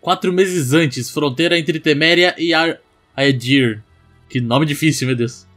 4 meses antes, fronteira entre Teméria e Ajude. Que nome difícil, meu Deus.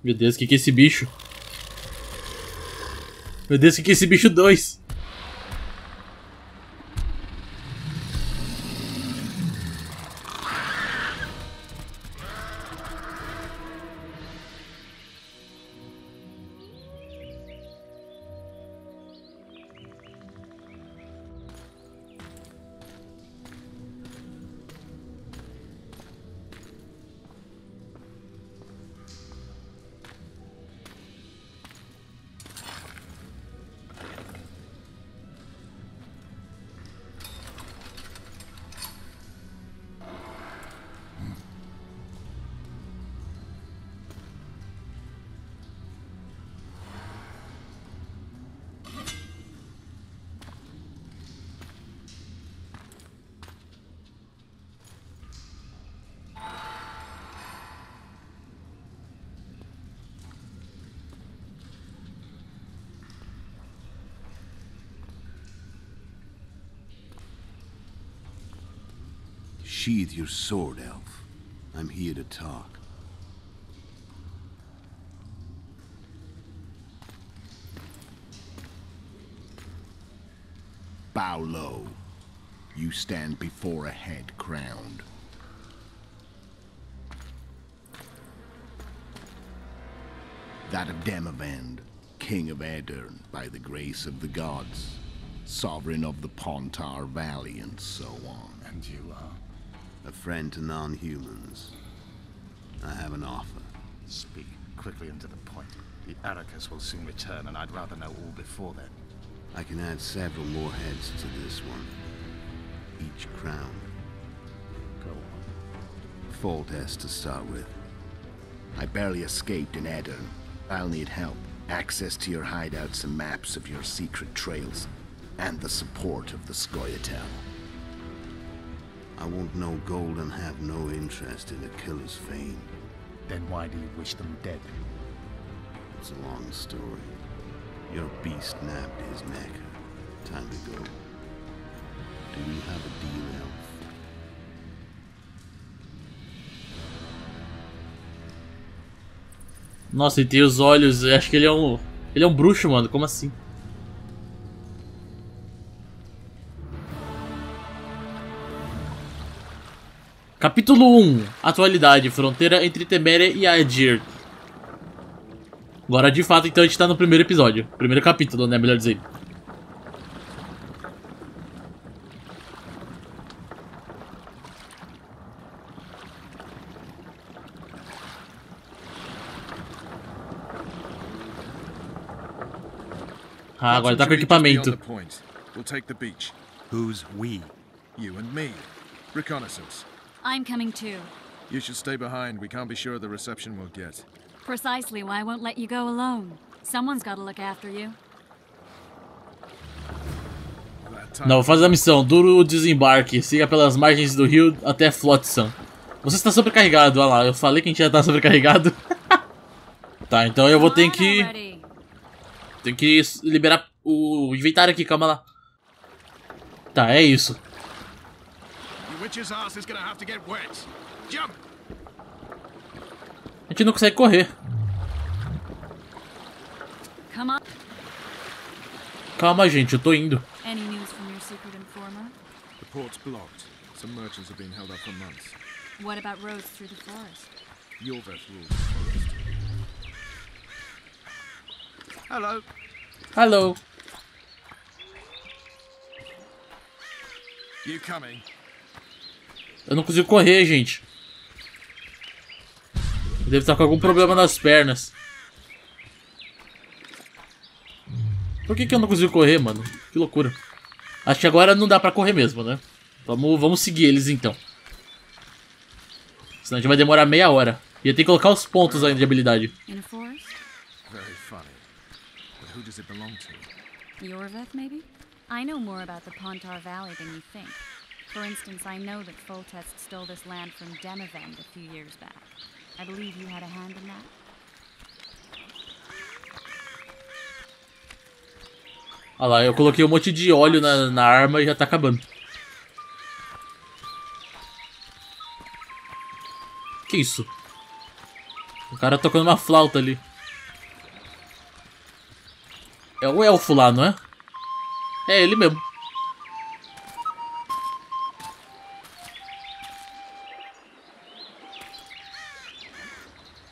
Meu Deus, que é esse bicho? Meu Deus, que é esse bicho 2? Sheathe your sword, elf. I'm here to talk. Bow low. You stand before a head crowned. That of Demavend, king of Aedirn, by the grace of the gods, sovereign of the Pontar Valley, and so on. And you are? A friend to non-humans. I have an offer. Speak quickly and to the point. The Arrakis will soon return, and I'd rather know all before then. I can add several more heads to this one. Each crown. Go on. Foltest to start with. I barely escaped in Aedirn. I'll need help. Access to your hideouts and maps of your secret trails. And the support of the Scoia'tael. I want no gold and have no interest in a killer's fame. Then why do you wish them dead? It's a long story. Your beast nabbed his neck. Time to go. Do we have a deal, elf? Nossa, ele tem os olhos. Acho que ele é um. Ele é um bruxo, mano. Como assim? Capítulo 1. Atualidade. Fronteira entre Teméria e Aedirn. Agora, de fato, então a gente tá no primeiro episódio. Primeiro capítulo, né? Melhor dizer. Ah, agora tá com equipamento. We'll take the beach. Who's we? You and me. Reconnaissance. I'm coming too. You should stay behind. We can't be sure of the reception we'll get. Precisely why I won't let you go alone. Someone's got to look after you. Não, faz a missão. Duro desembarque. Siga pelas margens do rio até Flotsam. Você está sobrecarregado. Olha lá, eu falei que a gente já tá sobrecarregado. Tá, então eu vou ter que... Tem que liberar o inventário aqui, calma lá. Tá, é isso. A gente não consegue correr. Calma, gente, eu tô indo. Any news from your secret informer? The port's blocked. Some merchants have been held up for months. What about roads through the forest? Your vet rules the forest. Hello. Hello. You coming? Eu não consigo correr, gente. Eu devo estar com algum problema nas pernas. Por que eu não consigo correr, mano? Que loucura. Acho que agora não dá pra correr mesmo, né? Vamos seguir eles então. Senão a gente vai demorar meia hora. E eu tenho que colocar os pontos ainda de habilidade. In a forest? Very funny. But who does it belong to? Yorveth, maybe? I know more about the Pontar Valley than you think. For instance, I know that Foltest stole this land from Demavend a few years back. I believe you had a hand in that. Olha lá, eu coloquei um monte de óleo na arma e já tá acabando. Que isso? O cara tocando uma flauta ali. É o elfo lá, não é? É ele mesmo.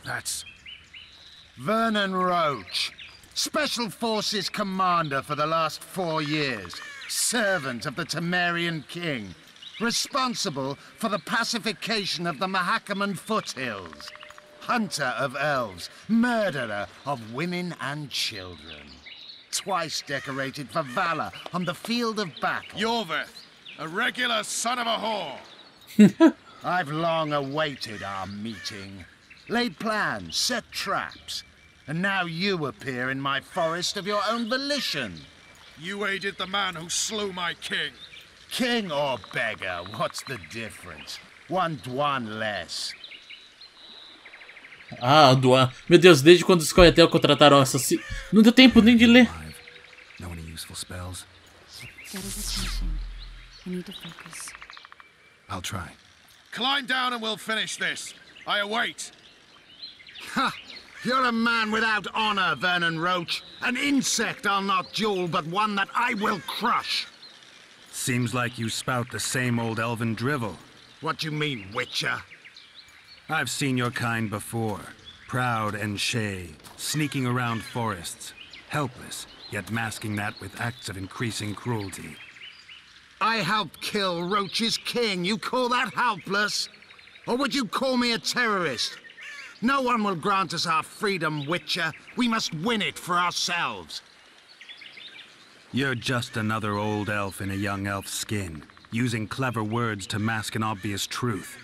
That's Vernon Roach, Special Forces Commander for the last 4 years, servant of the Temerian King, responsible for the pacification of the Mahakaman foothills, hunter of elves, murderer of women and children, twice decorated for valor on the field of battle. Yorveth, a regular son of a whore. I've long awaited our meeting, laid plans, set traps, and now you appear in my forest of your own volition. You aided the man who slew my king. King or beggar, what's the difference? One Dwan less. Ah, Duan. Meu Deus, desde quando os Scoia'tael contrataram assassino. Não deu tempo nem de ler. No any useful spells? Get his attention. I need to focus. I'll try. Climb down and we'll finish this. I await. Ha! You're a man without honor, Vernon Roach. An insect I'll not duel, but one that I will crush. Seems like you spout the same old elven drivel. What you mean, Witcher? I've seen your kind before. Proud and shay, sneaking around forests. Helpless, yet masking that with acts of increasing cruelty. I helped kill Roach's king. You call that helpless? Or would you call me a terrorist? No one will grant us our freedom, Witcher. We must win it for ourselves. You're just another old elf in a young elf's skin, using clever words to mask an obvious truth.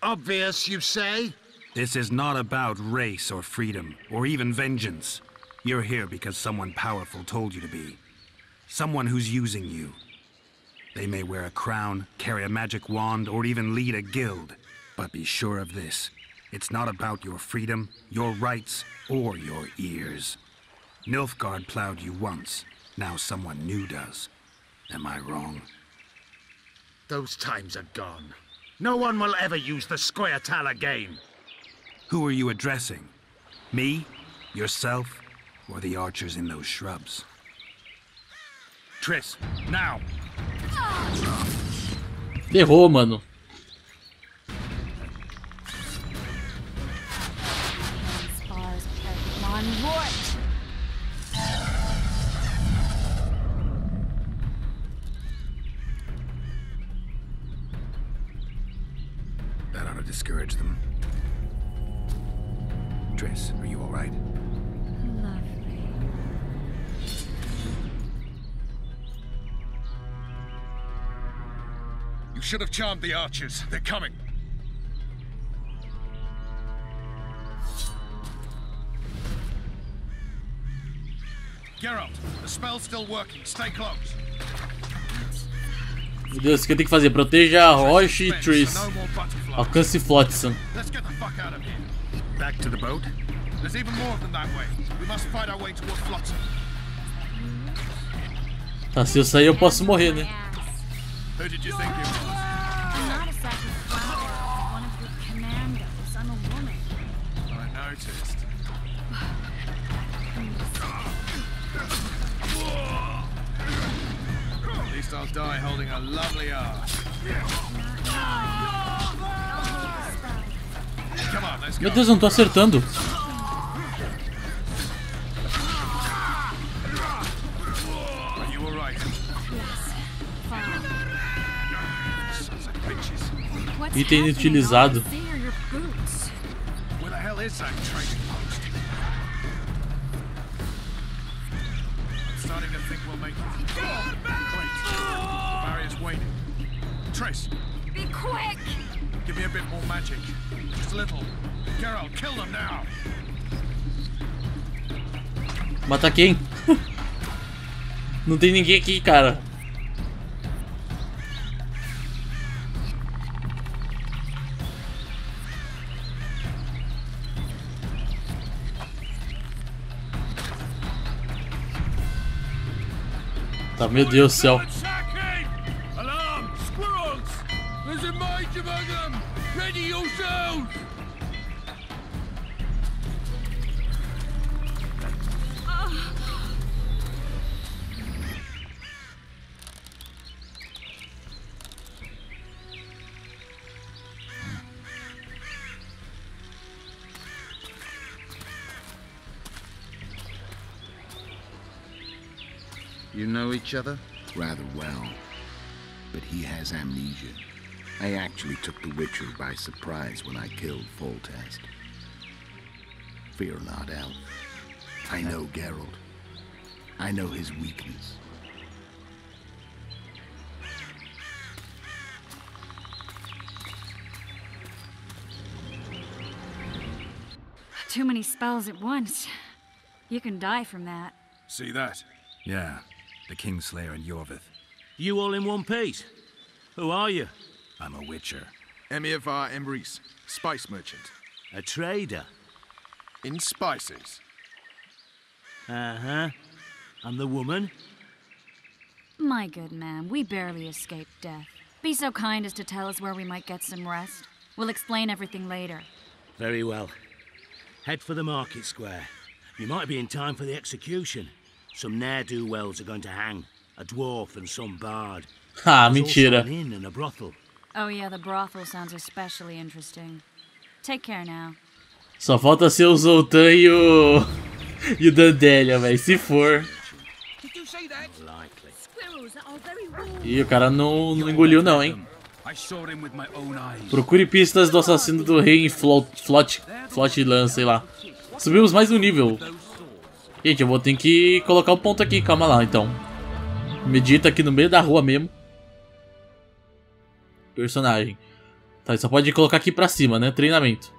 Obvious, you say? This is not about race or freedom, or even vengeance. You're here because someone powerful told you to be. Someone who's using you. They may wear a crown, carry a magic wand, or even lead a guild. But be sure of this. It's not about your freedom, your rights, or your ears. Nilfgaard plowed you once. Now someone new does. Am I wrong? Those times are gone. No one will ever use the Scoia'tael again. Who are you addressing? Me? Yourself? Or the archers in those shrubs? Triss, now! Ferrou, mano. Spars Mon Rort. That ought to discourage them. Triss, are you all right? Lovely. You should have charmed the archers. They're coming. Geralt, the spell's still working. Stay close. Meu Deus, o que eu tenho que fazer? Proteja a Roche e Triss. No more butterflies. Alcance Flotsam. Let's get the fuck out of here. Back to the boat? There's even more than that way. We must fight our way toward Flotsam. Tá, se eu sair eu posso morrer, né? Who did you think you was? I'm not a second father. One of the commandos. I'm a woman. I noticed. At least I'll die holding a lovely arse. Come on, let's go. Meu Deus, eu não tô acertando. Are you alright? Fine. Sons of bitches. What's Item happening? inutilizado. All I see are your boots. Where the hell is that trading post? I'm will make it. Wait. The barrier's waning. Triss, Be quick! give me a bit more magic. Just a little. Geralt, kill them now. Mata quem? Não tem ninguém aqui, cara. Tá, meu Deus do céu. Attacking! Alarm! Squirrels! There's a mage among them! Ready yourselves! You know each other? Rather well. But he has amnesia. I actually took the Witcher by surprise when I killed Foltest. Fear not, Elf. I know Geralt. I know his weakness. Too many spells at once. You can die from that. See that? Yeah, the Kingslayer and Yorvith. You all in one piece? Who are you? I'm a Witcher. Emir var Emrys, spice merchant. A trader? In spices. Uh-huh. And the woman? My good man, we barely escaped death. Be so kind as to tell us where we might get some rest. We'll explain everything later. Very well. Head for the market square. You might be in time for the execution. Some ne'er-do-wells are going to hang. A dwarf and some bard. Ah, There's also mentira. an inn and a brothel. Oh yeah, the brothel sounds especially interesting. Take care now. Só falta ser o Zoltan e o... e o Dandelion, velho. Se for. Did you say that? Likely. Ih, o cara não engoliu não, hein. I saw him with my own eyes. Procure pistas do assassino do rei em Flotsam, sei lá. Subimos mais um nível. Gente, eu vou ter que colocar o ponto aqui. Calma lá, então. Medita aqui no meio da rua mesmo. Personagem. Tá, só pode colocar aqui pra cima, né? Treinamento.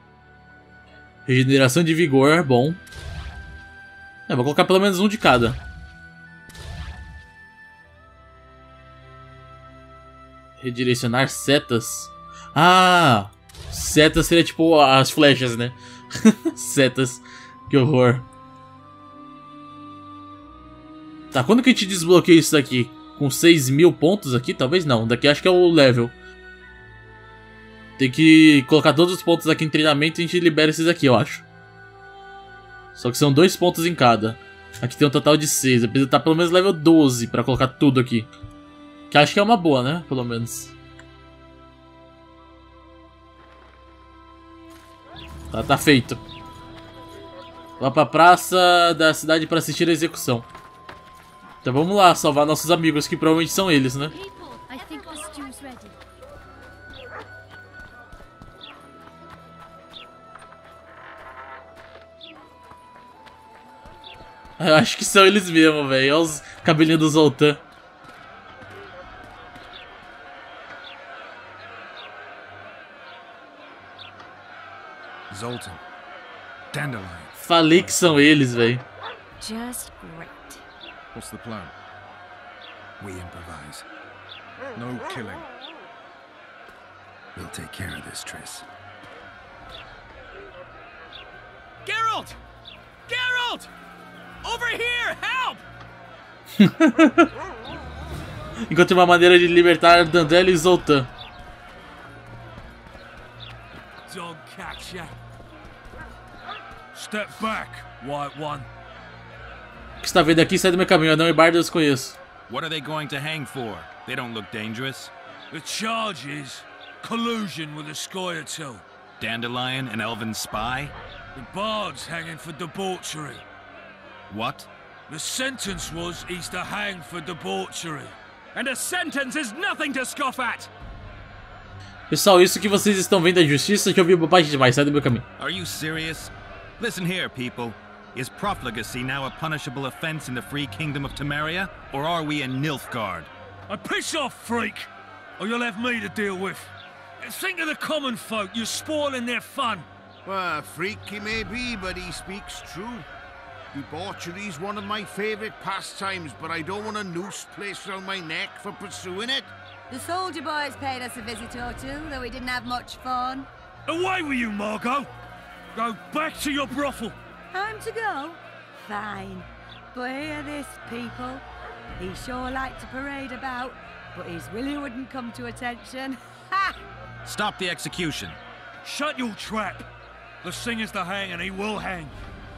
Regeneração de vigor, bom. É, vou colocar pelo menos um de cada. Redirecionar setas. Ah! Setas seria tipo as flechas, né? Setas. Que horror. Tá, quando que a gente desbloqueia isso daqui? Com 6.000 pontos aqui? Talvez não. Daqui acho que é o level. Tem que colocar todos os pontos aqui em treinamento e a gente libera esses aqui, eu acho. Só que são 2 pontos em cada. Aqui tem um total de 6. Eu preciso estar pelo menos level 12 pra colocar tudo aqui. Que acho que é uma boa, né? Pelo menos. Tá feito. Vá pra praça da cidade pra assistir a execução. Então vamos lá, salvar nossos amigos, que provavelmente são eles, né? I think the stew's ready. Eu acho que são eles mesmo, velho. Olha os cabelinhos do Zoltan. Zoltan. Dandelion. Falei que são eles, velho. Just great. What's the plan? We improvise. No killing. We'll take care of this, Triss. Geralt! Geralt! Over here! Help! Encontre uma maneira de libertar Dandelion e Zoltan. Dog catcher. Step back, White One. O que você tá vendo aqui sai do meu caminho. Eu não e Bardo eu os conheço. What are they going to hang for? They don't look dangerous. The charge is collusion with the Scoia'tael. Dandelion, an elven spy? The bard's hanging for debauchery. What? The sentence was he's to hang for debauchery. And a sentence is nothing to scoff at! Pessoal, isso que vocês estão vendo é justiça. Já ouvi bobagem demais. Sai do meu caminho. Are you serious? Listen here, people. Is profligacy now a punishable offense in the free kingdom of Temeria, or are we in Nilfgaard? Piss off, freak, or you'll have me to deal with. Think of the common folk, you're spoiling their fun. Well, freak he may be, but he speaks true. Debauchery's one of my favourite pastimes, but I don't want a noose placed around my neck for pursuing it. The soldier boys paid us a visit or two, though we didn't have much fun. Away with you, Margot! Go back to your brothel! Time to go? Fine. But hear this, people. He sure liked to parade about, but his Willie wouldn't come to attention. Ha! Stop the execution. Shut your trap! The singer's to hang, and he will hang.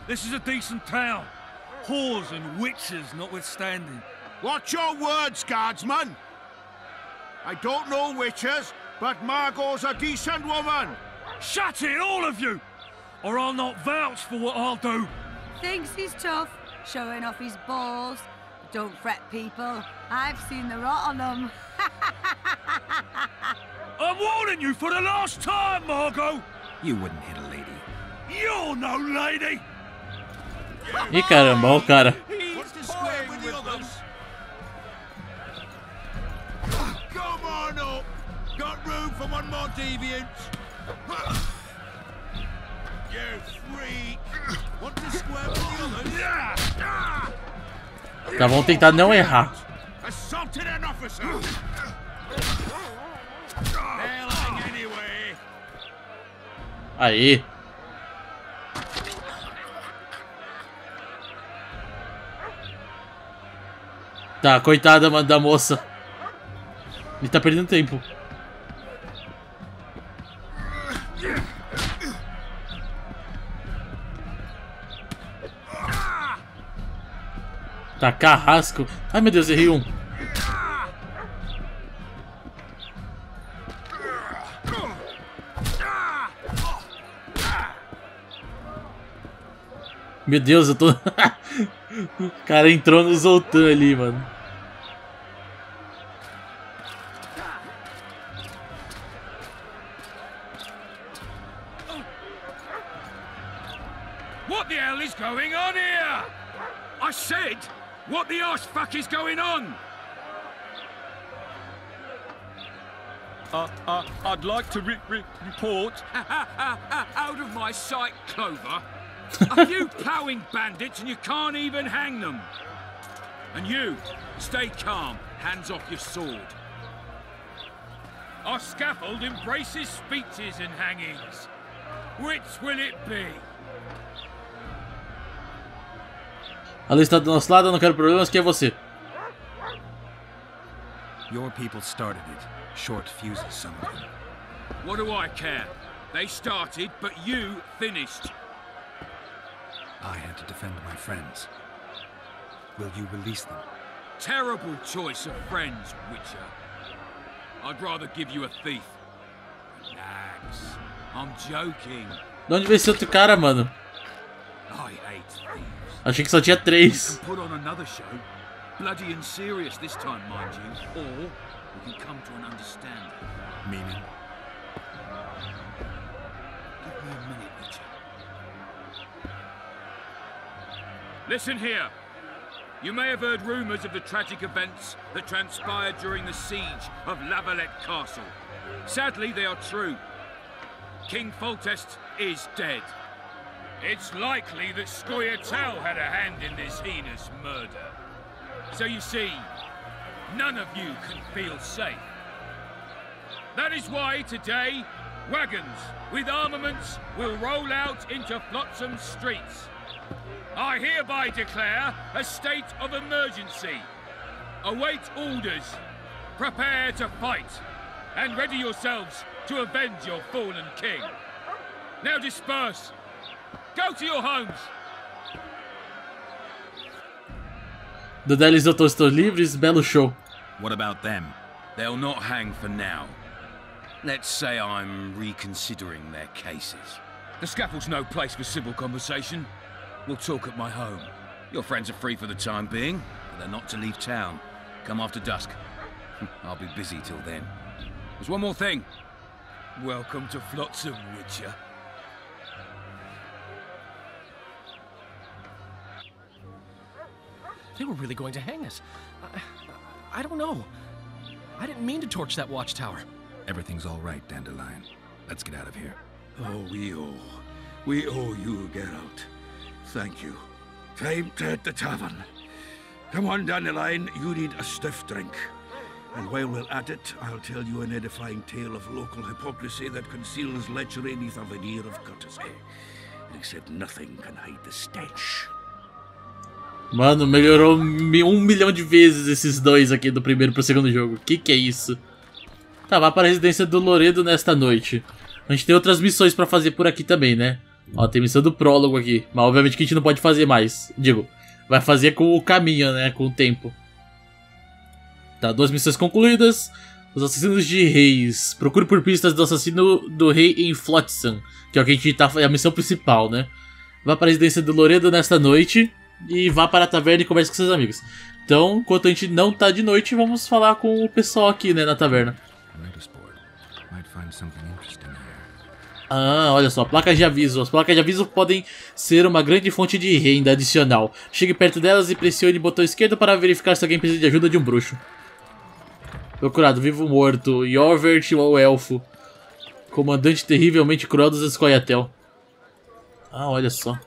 This is a decent town. Whores and witches notwithstanding. Watch your words, guardsman! I don't know witches, but Margot's a decent woman! Shut it, all of you! Or I'll not vouch for what I'll do. Thinks he's tough, showing off his balls. Don't fret, people. I've seen the rot on them. I'm warning you for the last time, Margot! You wouldn't hit a lady. You're no lady! Ih, caramba, olha o cara. He's toying with the others. Come on up! Got room for one more deviant? You freak! Want to square with the others? Tá, vamos tentar não errar. Assaulted an officer! They'll hang anyway! Aí. Tá, coitada, mano, da moça. Ele tá perdendo tempo. Tá, carrasco. Ai, meu Deus, errei um. Meu Deus, eu tô... O cara entrou no Zoltan ali, mano. What the hell is going on here? I said, what the arse fuck is going on? I'd like to report. Out of my sight, Clover. A few ploughing bandits and you can't even hang them. And you, stay calm, hands off your sword. Our scaffold embraces speeches and hangings. Which will it be? A lei está do nosso lado, eu não quero problemas, quem é você? Your people started it. Short fuses, some of them. What do I care? They started, but you finished. I had to defend my friends. Will you release them? Terrible choice of friends, Witcher. I'd rather give you a thief. Relax. I'm joking. De onde veio esse outro cara, mano? I hate thieves. Achei que só tinha 3. Put on another show. Bloody and serious this time, mind you. Or we can come to an understanding. Meaning? Give me a minute, Witcher. Listen here. You may have heard rumours of the tragic events that transpired during the siege of Lavalette Castle. Sadly, they are true. King Foltest is dead. It's likely that Scoia'tael had a hand in this heinous murder. So you see, none of you can feel safe. That is why today, wagons with armaments will roll out into Flotsam streets. I hereby declare a state of emergency. Await orders. Prepare to fight. And ready yourselves to avenge your fallen king. Now disperse. Go to your homes. Dodé e Zoltan estão livres, belo show. What about them? They'll not hang for now. Let's say I'm reconsidering their cases. The scaffold's no place for civil conversation. We'll talk at my home. Your friends are free for the time being, but they're not to leave town. Come after dusk. I'll be busy till then. There's one more thing. Welcome to Flotsam, Witcher. They were really going to hang us. I don't know. I didn't mean to torch that watchtower. Everything's all right, Dandelion. Let's get out of here. Oh, we owe you, Geralt. Thank you. Time to hit the tavern. Come on, Dandelion, you need a stiff drink. And while we're at it, I'll tell you an edifying tale of local hypocrisy that conceals lechery beneath a veneer of courtesy. Except nothing can hide the stench. Mano, melhorou 1 milhão de vezes esses dois aqui do primeiro pro segundo jogo. Que é isso? Tá, vá para a residência do Loredo nesta noite. A gente tem outras missões pra fazer por aqui também, né? Ó, tem missão do prólogo aqui. Mas obviamente que a gente não pode fazer mais. Digo, vai fazer com o caminho, né? Com o tempo. Tá, 2 missões concluídas. Os assassinos de reis. Procure por pistas do assassino do rei em Flotsam. Que é o que a gente tá... É a missão principal, né? Vá para a residência do Loredo nesta noite. E vá para a taverna e converse com seus amigos. Então, enquanto a gente não tá de noite, vamos falar com o pessoal aqui, né, na taverna. Ah, olha só, placas de aviso. As placas de aviso podem ser uma grande fonte de renda adicional. Chegue perto delas e pressione o botão esquerdo para verificar se alguém precisa de ajuda de um bruxo. Procurado, vivo ou morto, Yorvert ou elfo. Comandante terrivelmente cruel dos Scoia'tael. Ah, olha só.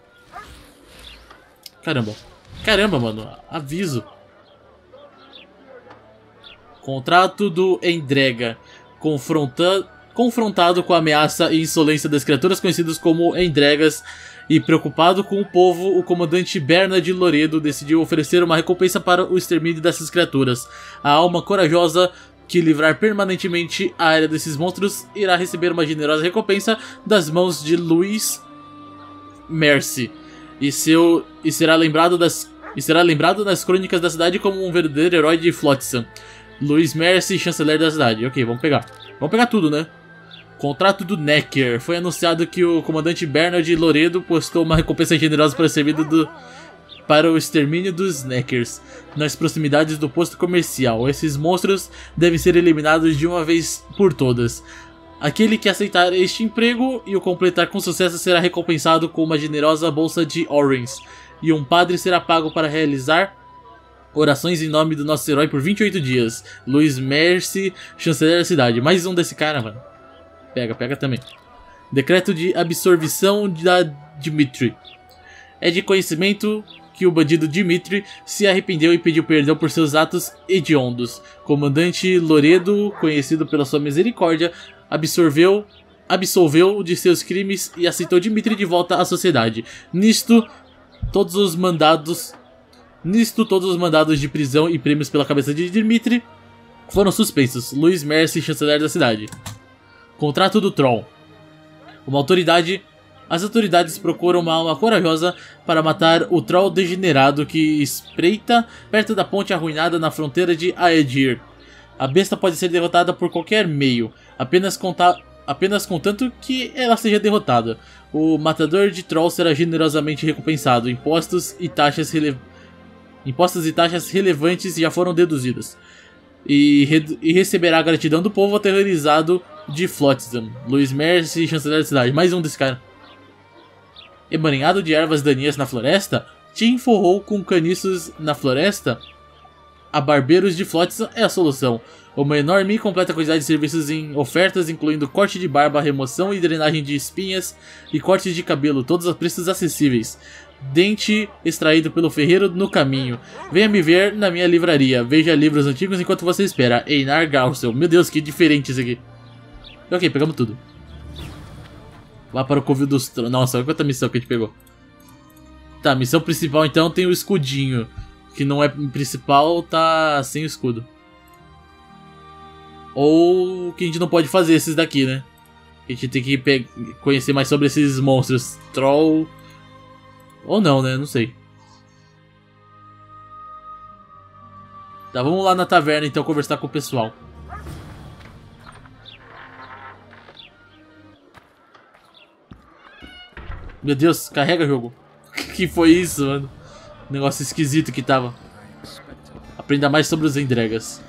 Caramba. Caramba, mano. Aviso. Contrato do Endrega. Confrontado com a ameaça e insolência das criaturas conhecidas como Endregas e preocupado com o povo, o comandante Bernard Loredo decidiu oferecer uma recompensa para o extermínio dessas criaturas. A alma corajosa que livrar permanentemente a área desses monstros irá receber uma generosa recompensa das mãos de Luiz Mercy. E será lembrado nas crônicas da cidade como um verdadeiro herói de Flotsam. Luiz Mercy, chanceler da cidade. Ok, vamos pegar. Vamos pegar tudo, né? Contrato do Necker. Foi anunciado que o comandante Bernard Loredo postou uma recompensa generosa para o extermínio dos Neckers nas proximidades do posto comercial. Esses monstros devem ser eliminados de uma vez por todas. Aquele que aceitar este emprego e o completar com sucesso será recompensado com uma generosa bolsa de Orens. E um padre será pago para realizar orações em nome do nosso herói por 28 dias. Luiz Mercy, chanceler da cidade. Mais um desse cara, mano. Pega também. Decreto de absorvição da Dimitri. É de conhecimento que o bandido Dimitri se arrependeu e pediu perdão por seus atos hediondos. Comandante Loredo, conhecido pela sua misericórdia, absolveu de seus crimes e aceitou Dimitri de volta à sociedade. Nisto, todos os mandados de prisão e prêmios pela cabeça de Dimitri foram suspensos. Luiz Mercy, chanceler da cidade. Contrato do Troll. As autoridades procuram uma alma corajosa para matar o Troll degenerado que espreita perto da ponte arruinada na fronteira de Ajude. A besta pode ser derrotada por qualquer meio, apenas contanto que ela seja derrotada. O matador de Troll será generosamente recompensado. Impostos e taxas relevantes já foram deduzidas. E receberá a gratidão do povo aterrorizado de Flotsam. Luiz Mercy, chanceler da cidade. Mais um desse cara. Emaranhado de ervas daninhas na floresta? Te enforrou com caniços na floresta? A Barbeiros de Flotsam é a solução. Uma enorme e completa quantidade de serviços em ofertas, incluindo corte de barba, remoção e drenagem de espinhas e corte de cabelo, todos a preços acessíveis. Dente extraído pelo ferreiro no caminho. Venha me ver na minha livraria. Veja livros antigos enquanto você espera. Einar Garsel. Meu Deus, que diferente isso aqui. Ok, pegamos tudo. Vá para o Covil dos Tronos. Nossa, olha quanta missão que a gente pegou. Tá, missão principal então tem o escudinho. Que não é principal, tá sem o escudo. Ou que a gente não pode fazer esses daqui, né? A gente tem que conhecer mais sobre esses monstros. Troll. Ou não, né? Não sei. Tá, vamos lá na taverna então conversar com o pessoal. Meu Deus, carrega jogo. Que foi isso, mano? Negócio esquisito que tava. Aprenda mais sobre os Endregas.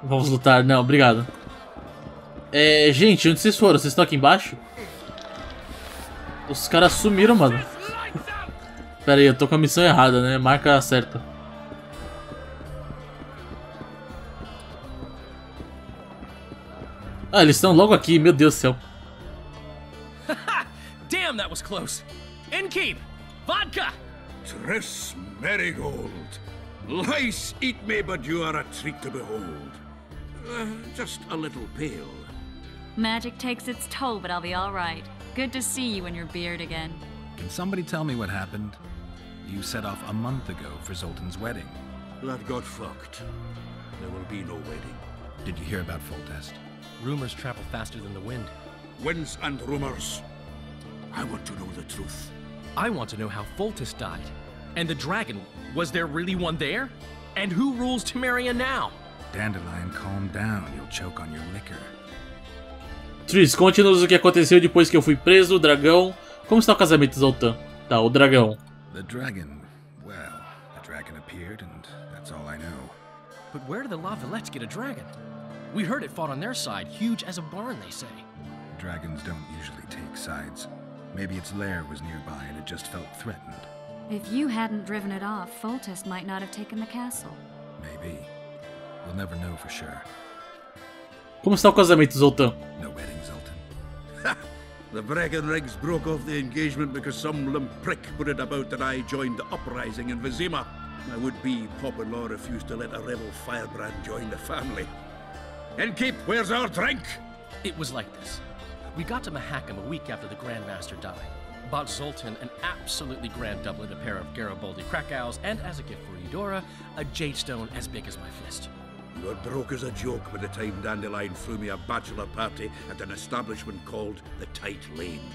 Vamos lutar. Não, obrigado. Gente, onde vocês foram? Vocês estão aqui embaixo? Os caras sumiram, mano. Pera aí, eu tô com a missão errada, né? Marca certa. Ah, eles estão logo aqui, meu Deus do céu. Damn, that was close. Innkeep, vodka. Triss Marigold. Lice eat me, but you are a treat to behold. Just a little pale. Magic takes its toll, but I'll be all right. Good to see you and your beard again. Can somebody tell me what happened? You set off a month ago for Zoltan's wedding. That got fucked. There will be no wedding. Did you hear about Foltest? Rumors travel faster than the wind. Winds and rumors. I want to know the truth. I want to know how Foltest died. And the dragon, was there really one there? And who rules Temeria now? Dandelion, calm down. You'll choke on your liquor. Triss, conte-nos o que aconteceu depois que eu fui preso, o dragão. Como está o casamento, Zoltan? Tá, o dragão. The dragon, well, the dragon appeared and that's all I know. But where did the La Villettes get a dragon? We heard it fought on their side, huge as a barn, they say. Dragons don't usually take sides. Maybe its lair was nearby and it just felt threatened. If you hadn't driven it off, Foltest might not have taken the castle. Maybe. We'll never know for sure. Como está o casamento, Zoltan? No wedding, Zoltan. Ha! The Breckenrigs broke off the engagement because some limp prick put it about that I joined the uprising in Vizima. My would-be pop-in-law refused to let a rebel firebrand join the family. Innkeep, where's our drink? It was like this. We got to Mahakam a week after the Grand Master died. Bought Zoltan an absolutely grand doublet, a pair of Garibaldi Krakau's, and as a gift for Eudora, a jade stone as big as my fist. You were broke as a joke by the time Dandelion threw me a bachelor party at an establishment called the Tight Lane.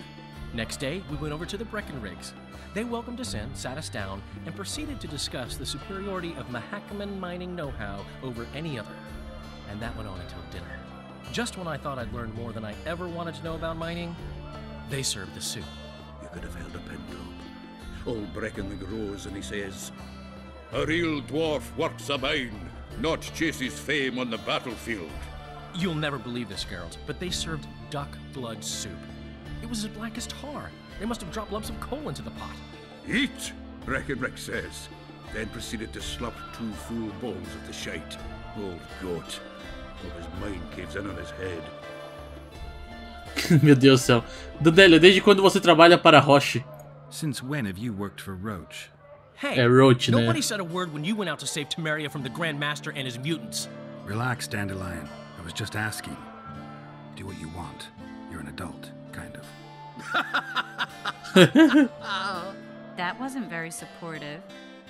Next day, we went over to the Breckenrigs. They welcomed us in, sat us down, and proceeded to discuss the superiority of Mahakaman mining know-how over any other. And that went on until dinner. Just when I thought I'd learned more than I ever wanted to know about mining, they served the soup. You could have held a pin drop. Old Breckenrig rose and he says, "A real dwarf works a mine, not chases fame on the battlefield." You'll never believe this, Geralt, but they served duck blood soup. It was as black as tar. They must have dropped lumps of coal into the pot. "Eat," Breckenrig says, then proceeded to slap 2 full bowls of the shite. Old goat. Hope his mind caves in on his head. Meu Deus do céu. Dandelion, desde quando você trabalha para Roche? Since when have you worked for Roach? Hey, Roach, nobody né? said a word when you went out to save Temeria from the Grand Master and his mutants. Relax, Dandelion. I was just asking. Do what you want. You're an adult, kind of. That wasn't very supportive.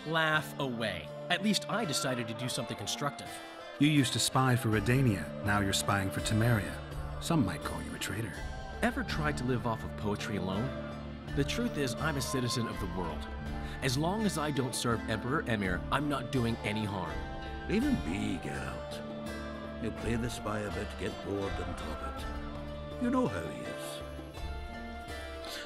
Laugh away. At least I decided to do something constructive. You used to spy for Redania. Now you're spying for Temeria. Some might call you a traitor. Ever tried to live off of poetry alone? The truth is, I'm a citizen of the world. As long as I don't serve Emperor Emir, I'm not doing any harm. Leave him be, Geralt. He'll play the spy a bit, get bored and drop it. You know how he is.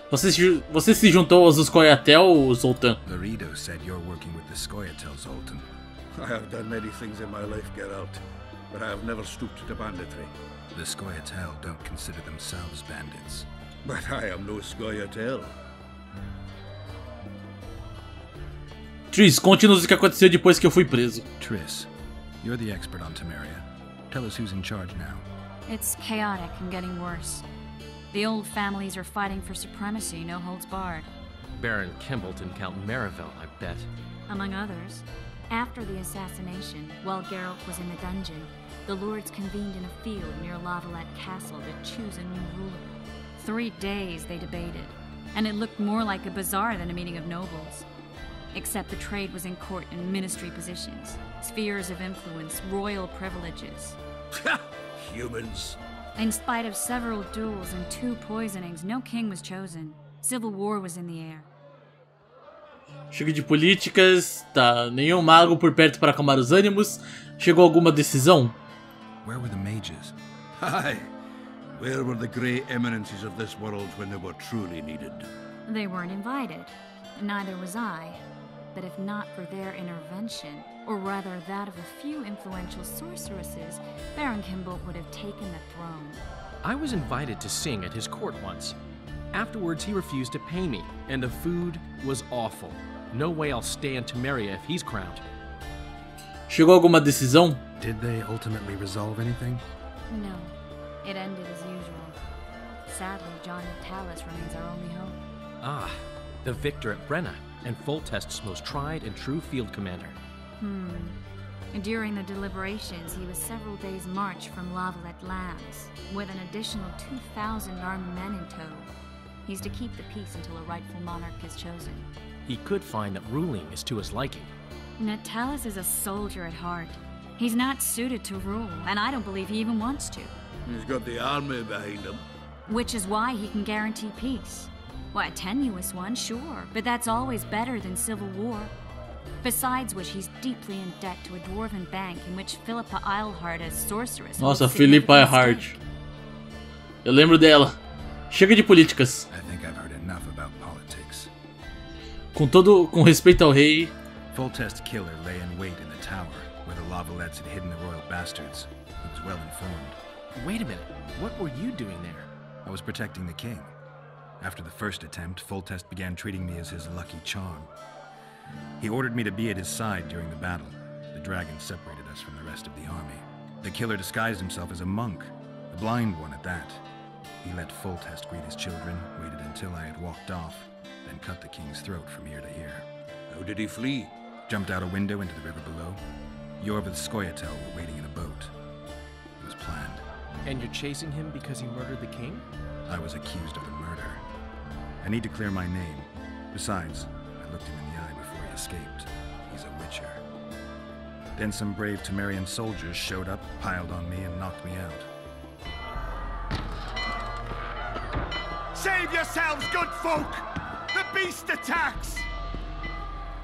Você se juntou aos Scoia'tael, Zoltan? Laredo said you're working with the Scoia'tael, Zoltan. I have done many things in my life, Geralt, but I have never stooped to banditry. The Scoia'tael don't consider themselves bandits. But I am no Scoia'tael. Triss, conte-nos o que aconteceu depois que eu fui preso. Triss, you're the expert on Temeria. Tell us who's in charge now. It's chaotic and getting worse. The old families are fighting for supremacy, no holds barred. Baron Kimbolt and Count Marivel, I bet. Among others. After the assassination, while Geralt was in the dungeon, the lords convened in a field near La Villette Castle to choose a new ruler. 3 days they debated, and it looked more like a bazaar than a meeting of nobles. Except the trade was in court and ministry positions, spheres of influence, royal privileges. Humans. In spite of several duels and 2 poisonings, no king was chosen. Civil war was in the air. Chega de políticas, tá, nenhum mago por perto para acalmar os ânimos. Chegou alguma decisão? Where were the mages? Aye. Where were the grey eminences of this world when they were truly needed? They weren't invited. Neither was I. But if not for their intervention, or rather that of a few influential sorceresses, Baron Kimbolt would have taken the throne. I was invited to sing at his court once. Afterwards, he refused to pay me, and the food was awful. No way I'll stay in Temeria if he's crowned. Chegou alguma decisão? Did they ultimately resolve anything? No, it ended as usual. Sadly, John Natalis remains our only hope. Ah, the victor at Brenna, and Foltest's most tried and true field commander. And during the deliberations, he was several days' march from Lavalette lands, with an additional 2,000 armed men in tow. He's to keep the peace until a rightful monarch is chosen. He could find that ruling is to his liking. Natalis is a soldier at heart. He's not suited to rule, and I don't believe he even wants to. He's got the army behind him. Which is why he can guarantee peace. Why, a tenuous one, sure, but that's always better than civil war. Besides which, he's deeply in debt to a dwarven bank in which Philippa Eilhart as sorceress. Nossa, Philippa Eilhart. Eu lembro dela. Chega de políticas. I think I've heard enough about politics. Com respeito ao rei. Foltest's killer lay in wait in the tower, where the Lavalettes had hidden the royal bastards. He was well informed. Wait a minute. What were you doing there? I was protecting the king. After the first attempt, Foltest began treating me as his lucky charm. He ordered me to be at his side during the battle. The dragon separated us from the rest of the army. The killer disguised himself as a monk, a blind one at that. He let Foltest greet his children, waited until I had walked off, then cut the king's throat from ear to ear. How did he flee? Jumped out a window into the river below. Yorva the Skoyatel were waiting in a boat. It was planned. And you're chasing him because he murdered the king? I was accused of the murder. I need to clear my name. Besides, I looked him in the eye before he escaped. He's a witcher. Then some brave Temerian soldiers showed up, piled on me, and knocked me out. Save yourselves, good folk! The beast attacks!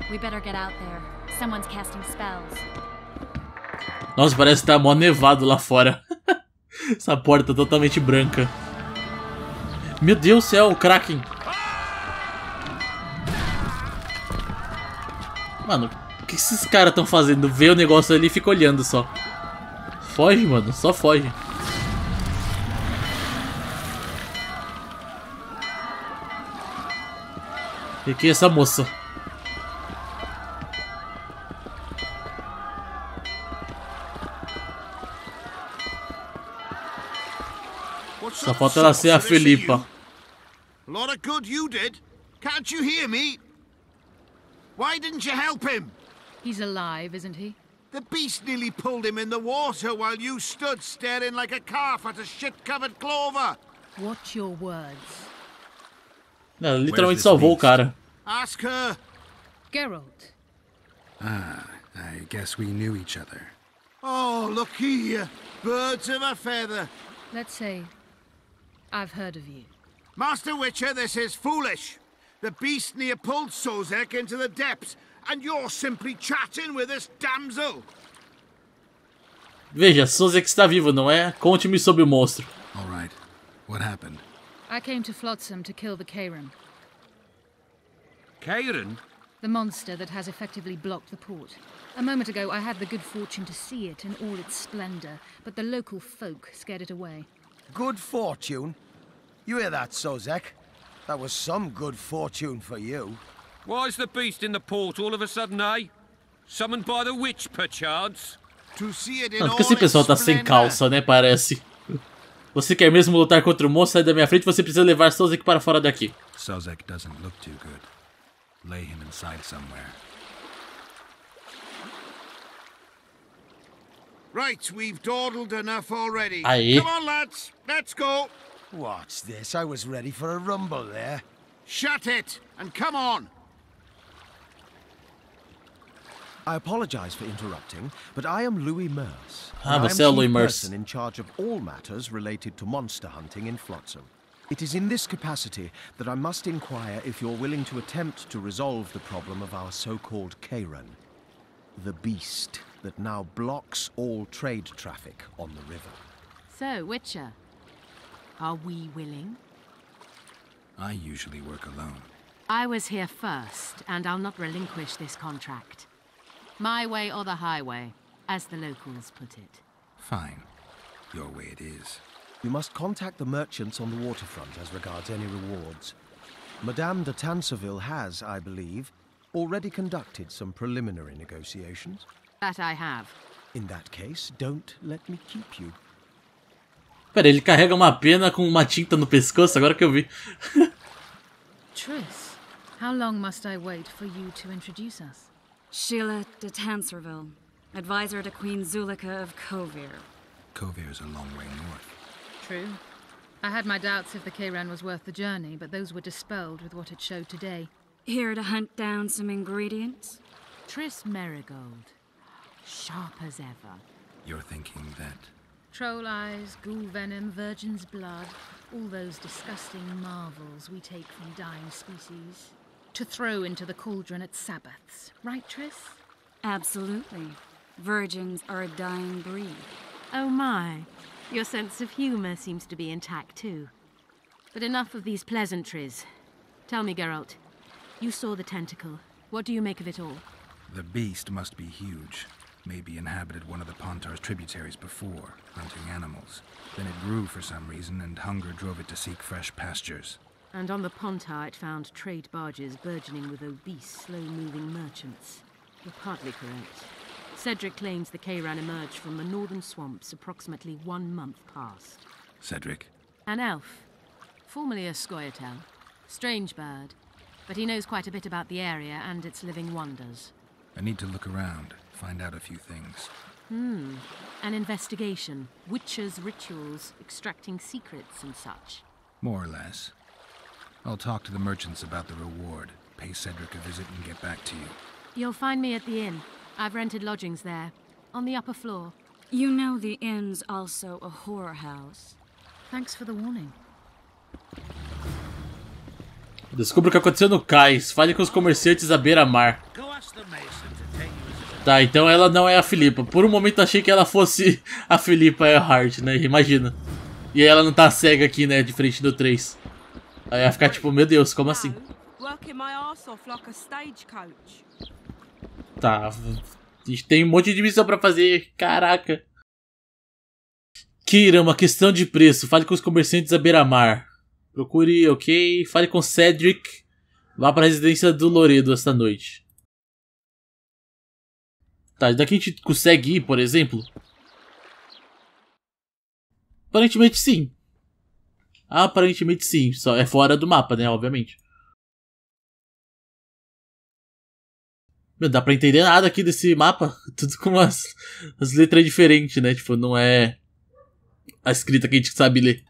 We better get out there. Someone's casting spells. Nossa, parece que tá mó nevado lá fora. Essa porta totalmente branca. Meu Deus do céu, o Kraken. Mano, o que esses caras estão fazendo? Vê o negócio ali e fica olhando só. Foge, mano, só foge. E aqui essa moça. Só falta ela ser a Philippa. A lot of good you did. Can't you hear me? Why didn't you help him? He's alive, isn't he? The beast nearly pulled him in the water while you stood staring like a calf at a shit-covered clover. Watch your words. Ela literalmente salvou o cara. Ask her. Geralt. Ah, I guess we knew each other. Oh, look here. Birds of a feather. Let's say I've heard of you. Master Witcher, this is foolish. The beast near pulled Sozek into the depths, and you're simply chatting with this damsel. Veja, Sozek está vivo, não é? Conte-me sobre o monstro. All right. What happened? I came to Flotsam to kill the Kairan. Kairan? The monster that has effectively blocked the port. A moment ago, I had the good fortune to see it in all its splendor, but the local folk scared it away. Good fortune? You hear that, Sozek? That was some good fortune for you. Why's the beast in the port all of a sudden, eh? Summoned by the witch, perchance? To see it in Não, all porque esse pessoal tá its sem splendor. calça, né? Parece. Você quer mesmo lutar contra o monstro? Sai da minha frente, você precisa levar Sozek para fora daqui. Sozek doesn't look too good. Lay him inside somewhere. Right, we've dawdled enough already. Aye. Come on, lads. Let's go. What's this? I was ready for a rumble there. Shut it, and come on. I apologize for interrupting, but I am Louis Merce. Ah, and I am você é o Louis chief Merce. person in charge of all matters related to monster hunting in Flotsam. It is in this capacity that I must inquire if you're willing to attempt to resolve the problem of our so-called Kairan, the beast that now blocks all trade traffic on the river. So, Witcher, are we willing? I usually work alone. I was here first, and I'll not relinquish this contract. My way or the highway, as the locals put it. Fine. Your way it is. You must contact the merchants on the waterfront as regards any rewards. Madame de Tanseville has, I believe, already conducted some preliminary negotiations? That I have. In that case, don't let me keep you. Pera, ele carrega uma pena com uma tinta no pescoço, agora que eu vi. Triss, how long must I wait for you to introduce us? Sheila de Tanserville, advisor to Queen Zulika of Kovir. Kovir's a long way north. True. I had my doubts if the Kayran was worth the journey, but those were dispelled with what it showed today. Here to hunt down some ingredients? Triss Merigold. Sharp as ever. You're thinking that... Troll eyes, ghoul venom, virgin's blood, all those disgusting marvels we take from dying species, to throw into the cauldron at Sabbaths. Right, Triss? Absolutely. Virgins are a dying breed. Oh my. Your sense of humor seems to be intact too. But enough of these pleasantries. Tell me, Geralt, you saw the tentacle. What do you make of it all? The beast must be huge. Maybe inhabited one of the Pontar's tributaries before, hunting animals. Then it grew for some reason, and hunger drove it to seek fresh pastures. And on the Pontar it found trade barges burgeoning with obese, slow-moving merchants. You're partly correct. Cedric claims the Kayran emerged from the northern swamps approximately 1 month past. Cedric? An elf. Formerly a Scoia'tael. Strange bird. But he knows quite a bit about the area and its living wonders. I need to look around, find out a few things. An investigation. Witches' rituals, extracting secrets and such. More or less. I'll talk to the merchants about the reward, pay Cedric a visit and get back to you. You'll find me at the inn. I've rented lodgings there, on the upper floor. You know the inn's also a whorehouse. Thanks for the warning. Descubra o que aconteceu no cais. Fale com os comerciantes à beira-mar. Tá, então ela não é a Philippa. Por um momento achei que ela fosse a Philippa Earhart, né? Imagina. E aí ela não tá cega aqui, né? Diferente do 3. Aí ia ficar tipo, meu Deus, como assim? Tá. A gente tem um monte de missão pra fazer. Caraca. Kira, uma questão de preço. Fale com os comerciantes à beira-mar. Procure, ok. Fale com Cedric. Vá pra residência do Loredo esta noite. Tá, daqui a gente consegue ir, por exemplo? Aparentemente sim. Aparentemente sim. Só é fora do mapa, né? Obviamente. Meu, dá pra entender nada aqui desse mapa. Tudo com as letras diferentes, né? Tipo, não é a escrita que a gente sabe ler.